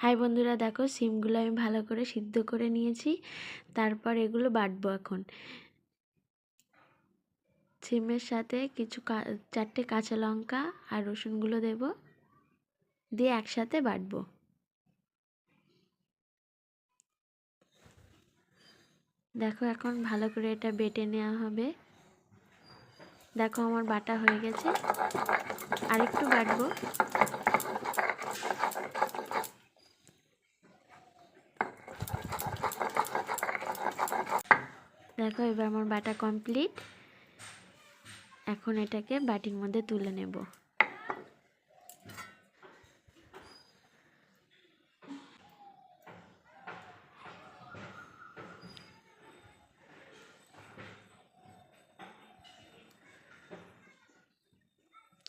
High বন্ধুরা, দেখো সিমগুলো আমি ভালো করে সিদ্ধ করে নিয়েছি। তারপর এগুলো বাটবো। এখন সিমের সাথে কিছু 4টে কাঁচা লঙ্কা আর রসুনগুলো দেব, দিয়ে একসাথে বাটবো। দেখো এখন ভালো করে এটা বেটে নেওয়া হবে। দেখো আমার বাটা হয়ে গেছে, আরেকটু বাটবো। দেখো এবার আমার বাটা কমপ্লিট। এখন এটাকে বাটির মধ্যে তুলে নেব।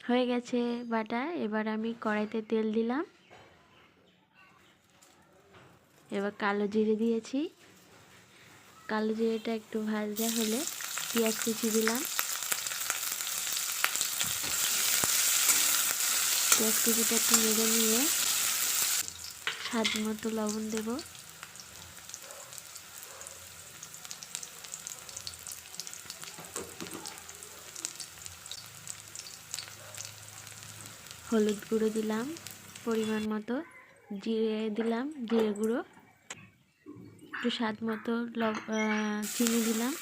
হয়ে গেছে বাটা। এবার আমি কড়াইতে তেল দিলাম, এবার কালো জিরে দিয়েছি। কালো জিরেটা একটু ভাজা হলে পেঁয়াজ কুচি দিলাম। পেঁয়াজ কুচিটা একটু নেড়ে নিয়ে স্বাদ মতো লবণ দেব। হলুদ গুঁড়ো দিলাম পরিমাণ মতো, জিরে দিলাম জিরে গুঁড়ো, একটু স্বাদ মতো চিনি দিলাম।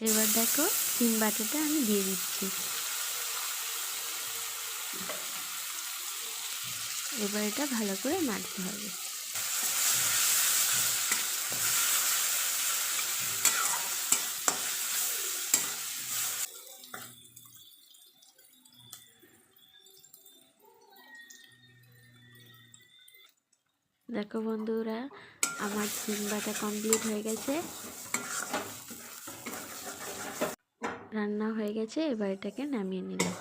এবার দেখো সিম বাটাটা আমি দিয়ে দিচ্ছি। এবার এটা ভালো করে নাড়তে হবে। দেখো বন্ধুরা, আমার সিম বাটা কমপ্লিট হয়ে গেছে, রান্না হয়ে গেছে। এবার এটাকে নামিয়ে নিলাম।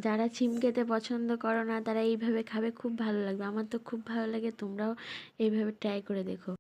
যারা সিম খেতে পছন্দ করো না তারা এইভাবে খাবে, খুব ভালো লাগবে। আমার তো খুব ভালো লাগে, তোমরাও এইভাবে ট্রাই করে দেখো।